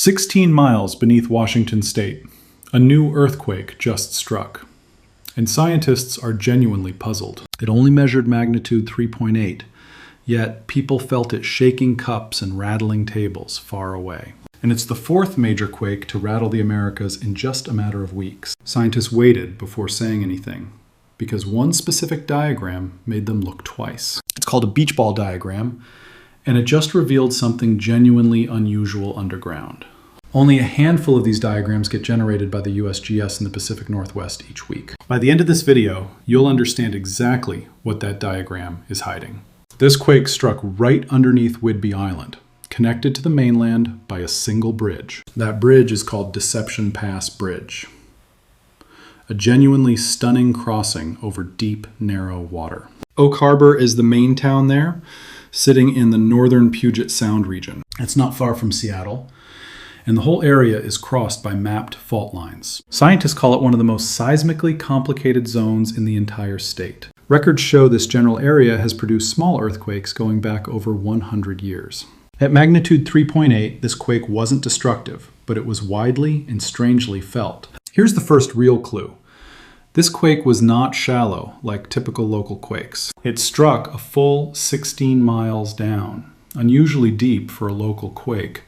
16 miles beneath Washington State, a new earthquake just struck, and scientists are genuinely puzzled. It only measured magnitude 3.8, yet people felt it shaking cups and rattling tables far away. And it's the fourth major quake to rattle the Americas in just a matter of weeks. Scientists waited before saying anything, because one specific diagram made them look twice. It's called a beach ball diagram, and it just revealed something genuinely unusual underground. Only a handful of these diagrams get generated by the USGS in the Pacific Northwest each week. By the end of this video, you'll understand exactly what that diagram is hiding. This quake struck right underneath Whidbey Island, connected to the mainland by a single bridge. That bridge is called Deception Pass Bridge. A genuinely stunning crossing over deep, narrow water. Oak Harbor is the main town there, sitting in the northern Puget Sound region. It's not far from Seattle, and the whole area is crossed by mapped fault lines. Scientists call it one of the most seismically complicated zones in the entire state. Records show this general area has produced small earthquakes going back over 100 years. At magnitude 3.8, this quake wasn't destructive, but it was widely and strangely felt. Here's the first real clue. This quake was not shallow like typical local quakes. It struck a full 16 miles down, unusually deep for a local quake.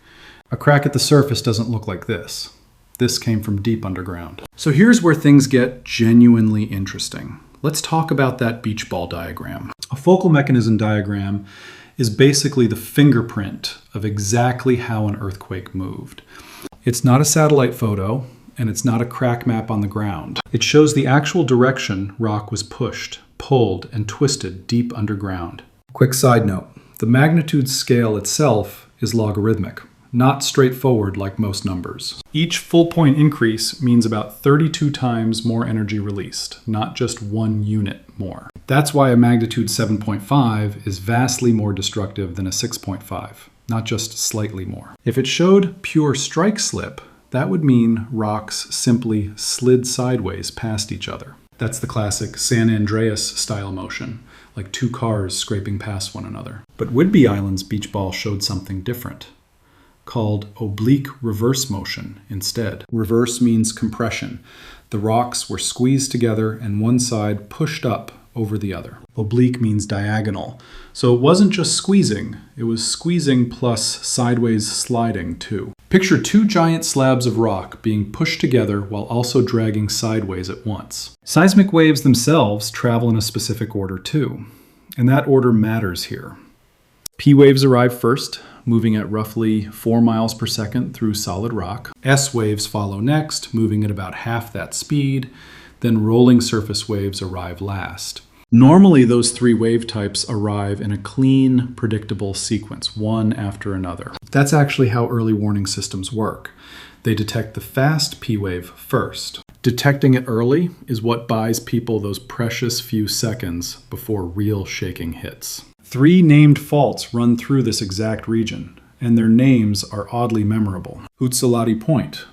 A crack at the surface doesn't look like this. This came from deep underground. So here's where things get genuinely interesting. Let's talk about that beach ball diagram. A focal mechanism diagram is basically the fingerprint of exactly how an earthquake moved. It's not a satellite photo, and it's not a crack map on the ground. It shows the actual direction rock was pushed, pulled, and twisted deep underground. Quick side note, the magnitude scale itself is logarithmic, not straightforward like most numbers. Each full point increase means about 32 times more energy released, not just 1 unit more. That's why a magnitude 7.5 is vastly more destructive than a 6.5, not just slightly more. If it showed pure strike slip, that would mean rocks simply slid sideways past each other. That's the classic San Andreas style motion, like two cars scraping past one another. But Whidbey Island's beach ball showed something different, called oblique reverse motion instead. Reverse means compression. The rocks were squeezed together and one side pushed up over the other. Oblique means diagonal. So it wasn't just squeezing, it was squeezing plus sideways sliding too. Picture two giant slabs of rock being pushed together while also dragging sideways at once. Seismic waves themselves travel in a specific order too, and that order matters here. P waves arrive first, moving at roughly 4 miles per second through solid rock. S waves follow next, moving at about half that speed. Then rolling surface waves arrive last. Normally, those three wave types arrive in a clean, predictable sequence, one after another. That's actually how early warning systems work. They detect the fast P wave first. Detecting it early is what buys people those precious few seconds before real shaking hits. 3 named faults run through this exact region, and their names are oddly memorable. Utsalati Point,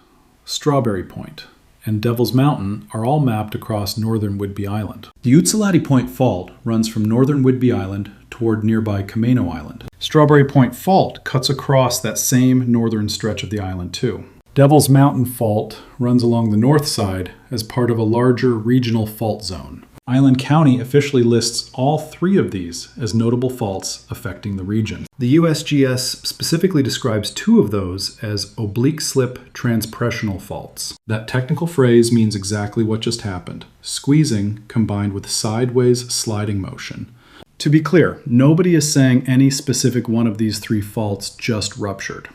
Strawberry Point, and Devil's Mountain are all mapped across northern Whidbey Island. The Utsalati Point Fault runs from northern Whidbey Island toward nearby Camano Island. Strawberry Point Fault cuts across that same northern stretch of the island too. Devil's Mountain Fault runs along the north side as part of a larger regional fault zone. Island County officially lists all 3 of these as notable faults affecting the region. The USGS specifically describes 2 of those as oblique slip transpressional faults. That technical phrase means exactly what just happened: squeezing combined with sideways sliding motion. To be clear, nobody is saying any specific one of these 3 faults just ruptured.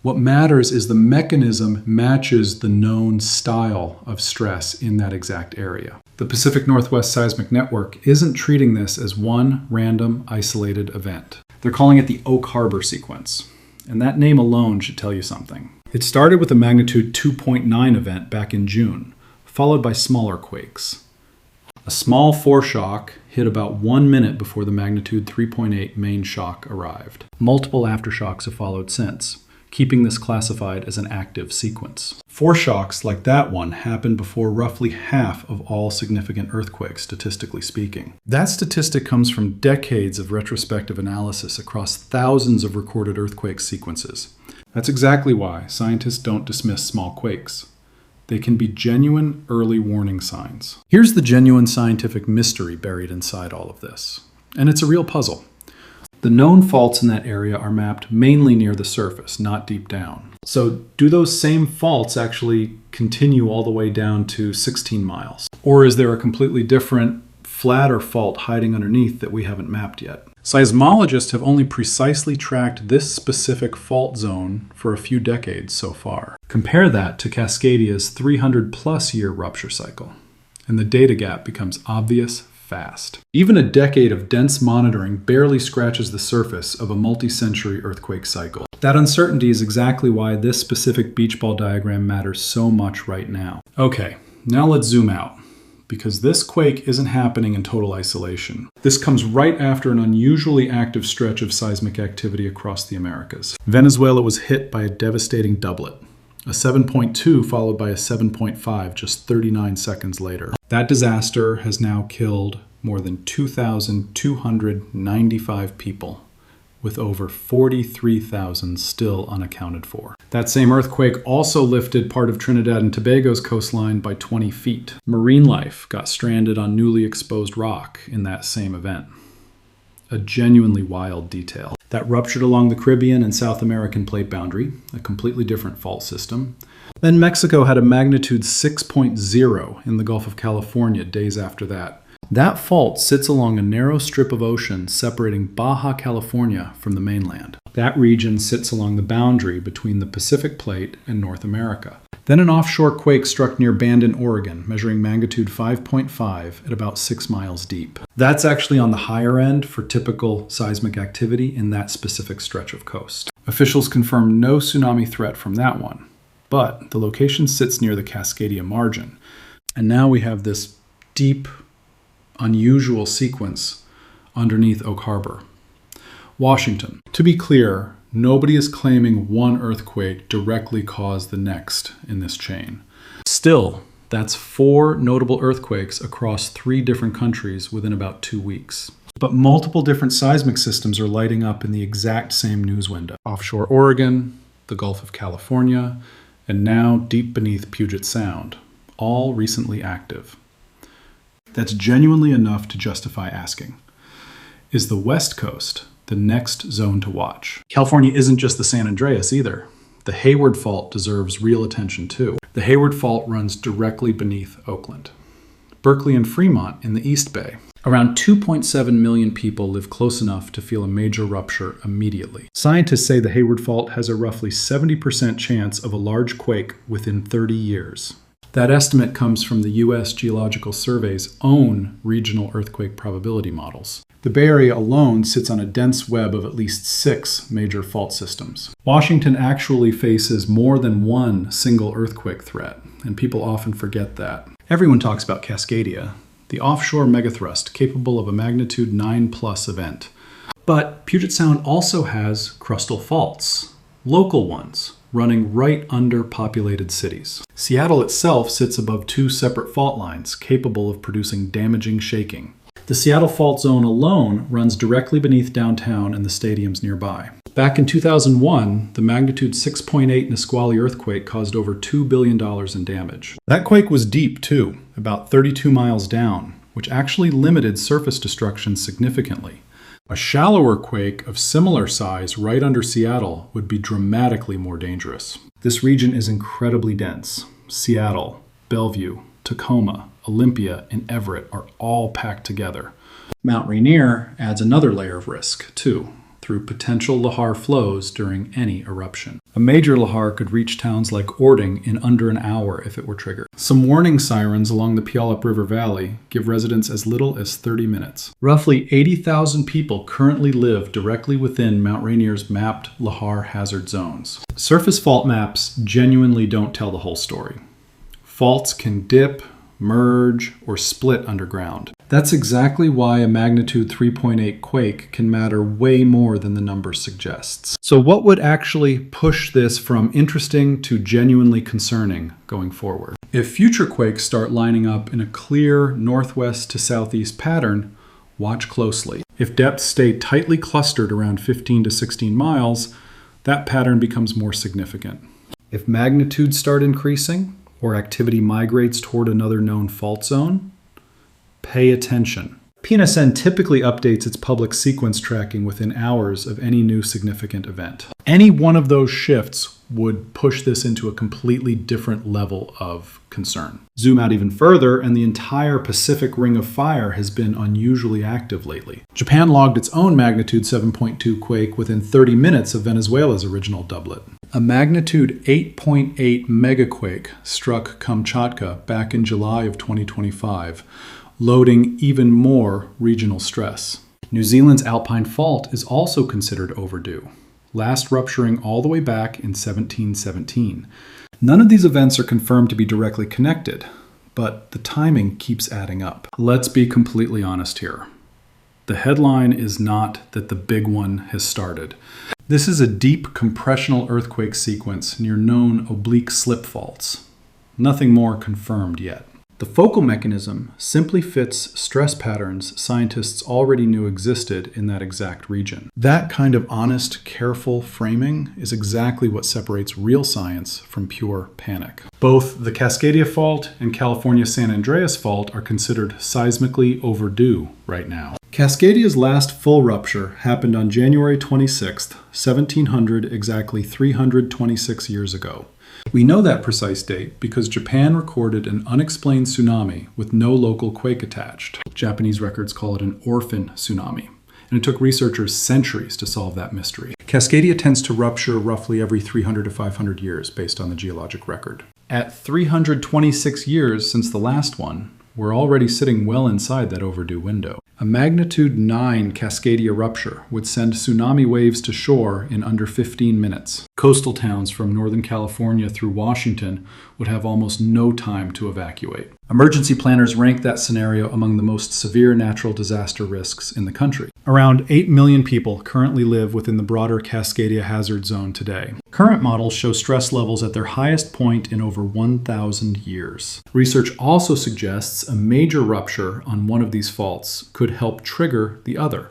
What matters is the mechanism matches the known style of stress in that exact area. The Pacific Northwest Seismic Network isn't treating this as one random, isolated event. They're calling it the Oak Harbor sequence, and that name alone should tell you something. It started with a magnitude 2.9 event back in June, followed by smaller quakes. A small foreshock hit about 1 minute before the magnitude 3.8 main shock arrived. Multiple aftershocks have followed since, keeping this classified as an active sequence. Foreshocks like that one happened before roughly half of all significant earthquakes, statistically speaking. That statistic comes from decades of retrospective analysis across thousands of recorded earthquake sequences. That's exactly why scientists don't dismiss small quakes. They can be genuine early warning signs. Here's the genuine scientific mystery buried inside all of this. And it's a real puzzle. The known faults in that area are mapped mainly near the surface, not deep down. So do those same faults actually continue all the way down to 16 miles? Or is there a completely different, flatter fault hiding underneath that we haven't mapped yet? Seismologists have only precisely tracked this specific fault zone for a few decades so far. Compare that to Cascadia's 300-plus year rupture cycle, and the data gap becomes obvious fast. Even a decade of dense monitoring barely scratches the surface of a multi-century earthquake cycle. That uncertainty is exactly why this specific beach ball diagram matters so much right now. Okay, now let's zoom out, because this quake isn't happening in total isolation. This comes right after an unusually active stretch of seismic activity across the Americas. Venezuela was hit by a devastating doublet, a 7.2 followed by a 7.5 just 39 seconds later. That disaster has now killed more than 2,295 people, with over 43,000 still unaccounted for. That same earthquake also lifted part of Trinidad and Tobago's coastline by 20 feet. Marine life got stranded on newly exposed rock in that same event. A genuinely wild detail. That ruptured along the Caribbean and South American plate boundary, a completely different fault system. Then Mexico had a magnitude 6.0 in the Gulf of California days after that. That fault sits along a narrow strip of ocean separating Baja California from the mainland. That region sits along the boundary between the Pacific Plate and North America. Then an offshore quake struck near Bandon, Oregon, measuring magnitude 5.5 at about 6 miles deep. That's actually on the higher end for typical seismic activity in that specific stretch of coast. Officials confirmed no tsunami threat from that one, but the location sits near the Cascadia margin. And now we have this deep, unusual sequence underneath Oak Harbor. Washington. To be clear, nobody is claiming one earthquake directly caused the next in this chain. Still, that's 4 notable earthquakes across 3 different countries within about 2 weeks. But multiple different seismic systems are lighting up in the exact same news window. Offshore Oregon, the Gulf of California, and now deep beneath Puget Sound, all recently active. That's genuinely enough to justify asking, is the West Coast the next zone to watch? California isn't just the San Andreas either. The Hayward Fault deserves real attention too. The Hayward Fault runs directly beneath Oakland. Berkeley and Fremont in the East Bay. Around 2.7 million people live close enough to feel a major rupture immediately. Scientists say the Hayward Fault has a roughly 70% chance of a large quake within 30 years. That estimate comes from the U.S. Geological Survey's own regional earthquake probability models. The Bay Area alone sits on a dense web of at least 6 major fault systems. Washington actually faces more than one single earthquake threat, and people often forget that. Everyone talks about Cascadia, the offshore megathrust capable of a magnitude 9+ event. But Puget Sound also has crustal faults, local ones, running right under populated cities. Seattle itself sits above 2 separate fault lines capable of producing damaging shaking. The Seattle Fault Zone alone runs directly beneath downtown and the stadiums nearby. Back in 2001, the magnitude 6.8 Nisqually earthquake caused over $2 billion in damage. That quake was deep too, about 32 miles down, which actually limited surface destruction significantly. A shallower quake of similar size right under Seattle would be dramatically more dangerous. This region is incredibly dense. Seattle, Bellevue, Tacoma, Olympia, and Everett are all packed together. Mount Rainier adds another layer of risk, too, through potential lahar flows during any eruption. A major lahar could reach towns like Ording in under an hour if it were triggered. Some warning sirens along the Puyallup River Valley give residents as little as 30 minutes. Roughly 80,000 people currently live directly within Mount Rainier's mapped lahar hazard zones. Surface fault maps genuinely don't tell the whole story. Faults can dip, merge, or split underground. That's exactly why a magnitude 3.8 quake can matter way more than the number suggests. So what would actually push this from interesting to genuinely concerning going forward? If future quakes start lining up in a clear northwest to southeast pattern, watch closely. If depths stay tightly clustered around 15 to 16 miles, that pattern becomes more significant. If magnitudes start increasing, or activity migrates toward another known fault zone, pay attention. PNSN typically updates its public sequence tracking within hours of any new significant event. Any one of those shifts would push this into a completely different level of concern. Zoom out even further, and the entire Pacific Ring of Fire has been unusually active lately. Japan logged its own magnitude 7.2 quake within 30 minutes of Venezuela's original doublet. A magnitude 8.8 megaquake struck Kamchatka back in July of 2025, loading even more regional stress. New Zealand's Alpine Fault is also considered overdue, last rupturing all the way back in 1717. None of these events are confirmed to be directly connected, but the timing keeps adding up. Let's be completely honest here. The headline is not that the big one has started. This is a deep compressional earthquake sequence near known oblique slip faults. Nothing more confirmed yet. The focal mechanism simply fits stress patterns scientists already knew existed in that exact region. That kind of honest, careful framing is exactly what separates real science from pure panic. Both the Cascadia Fault and California San Andreas Fault are considered seismically overdue right now. Cascadia's last full rupture happened on January 26, 1700, exactly 326 years ago. We know that precise date because Japan recorded an unexplained tsunami with no local quake attached. Japanese records call it an orphan tsunami, and it took researchers centuries to solve that mystery. Cascadia tends to rupture roughly every 300 to 500 years based on the geologic record. At 326 years since the last one, we're already sitting well inside that overdue window. A magnitude 9 Cascadia rupture would send tsunami waves to shore in under 15 minutes. Coastal towns from Northern California through Washington would have almost no time to evacuate. Emergency planners rank that scenario among the most severe natural disaster risks in the country. Around 8 million people currently live within the broader Cascadia hazard zone today. Current models show stress levels at their highest point in over 1,000 years. Research also suggests a major rupture on one of these faults could help trigger the other.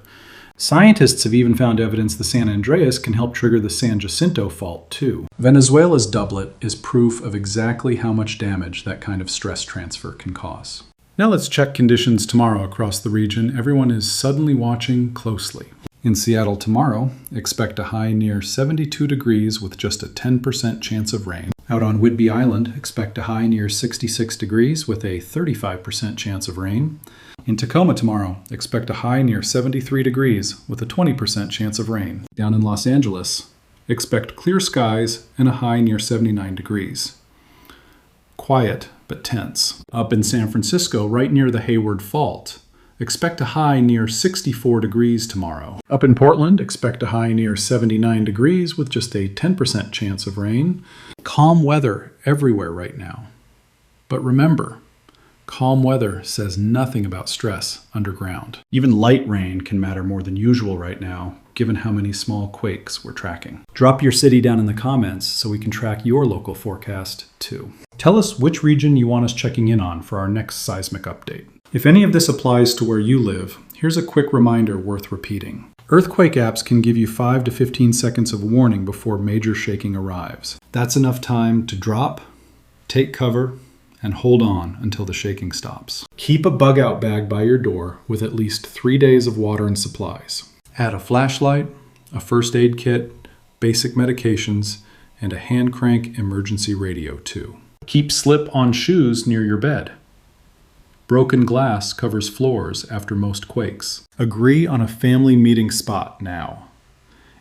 Scientists have even found evidence the San Andreas can help trigger the San Jacinto Fault, too. Venezuela's doublet is proof of exactly how much damage that kind of stress transfer can cause. Now let's check conditions tomorrow across the region everyone is suddenly watching closely. In Seattle tomorrow, expect a high near 72 degrees with just a 10% chance of rain. Out on Whidbey Island, expect a high near 66 degrees with a 35% chance of rain. In Tacoma tomorrow, expect a high near 73 degrees with a 20% chance of rain. Down in Los Angeles, expect clear skies and a high near 79 degrees. Quiet but tense. Up in San Francisco, right near the Hayward Fault, expect a high near 64 degrees tomorrow. Up in Portland, expect a high near 79 degrees with just a 10% chance of rain. Calm weather everywhere right now. But remember, calm weather says nothing about stress underground. Even light rain can matter more than usual right now, given how many small quakes we're tracking. Drop your city down in the comments so we can track your local forecast too. Tell us which region you want us checking in on for our next seismic update. If any of this applies to where you live, here's a quick reminder worth repeating. Earthquake apps can give you 5 to 15 seconds of warning before major shaking arrives. That's enough time to drop, take cover, and hold on until the shaking stops. Keep a bug-out bag by your door with at least 3 days of water and supplies. Add a flashlight, a first aid kit, basic medications, and a hand crank emergency radio too. Keep slip-on shoes near your bed. Broken glass covers floors after most quakes. Agree on a family meeting spot now,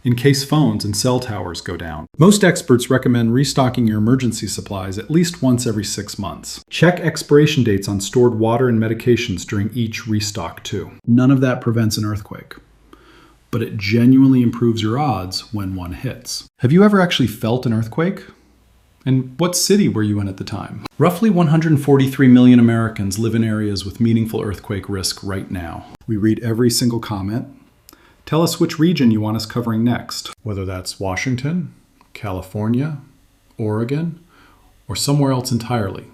in case phones and cell towers go down. Most experts recommend restocking your emergency supplies at least once every 6 months. Check expiration dates on stored water and medications during each restock too. None of that prevents an earthquake, but it genuinely improves your odds when one hits. Have you ever actually felt an earthquake? And what city were you in at the time? Roughly 143 million Americans live in areas with meaningful earthquake risk right now. We read every single comment. Tell us which region you want us covering next, whether that's Washington, California, Oregon, or somewhere else entirely.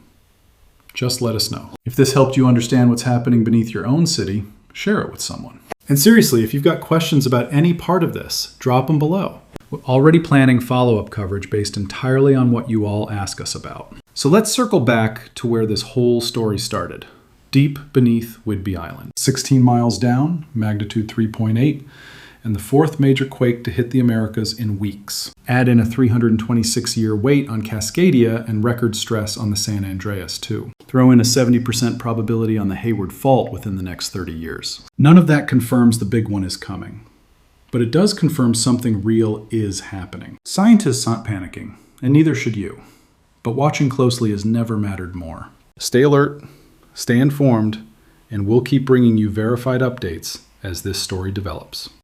Just let us know. If this helped you understand what's happening beneath your own city, share it with someone. And seriously, if you've got questions about any part of this, drop them below. We're already planning follow-up coverage based entirely on what you all ask us about. So let's circle back to where this whole story started. Deep beneath Whidbey Island. 16 miles down, magnitude 3.8, and the fourth major quake to hit the Americas in weeks. Add in a 326-year wait on Cascadia and record stress on the San Andreas, too. Throw in a 70% probability on the Hayward Fault within the next 30 years. None of that confirms the big one is coming, but it does confirm something real is happening. Scientists aren't panicking, and neither should you. But watching closely has never mattered more. Stay alert, stay informed, and we'll keep bringing you verified updates as this story develops.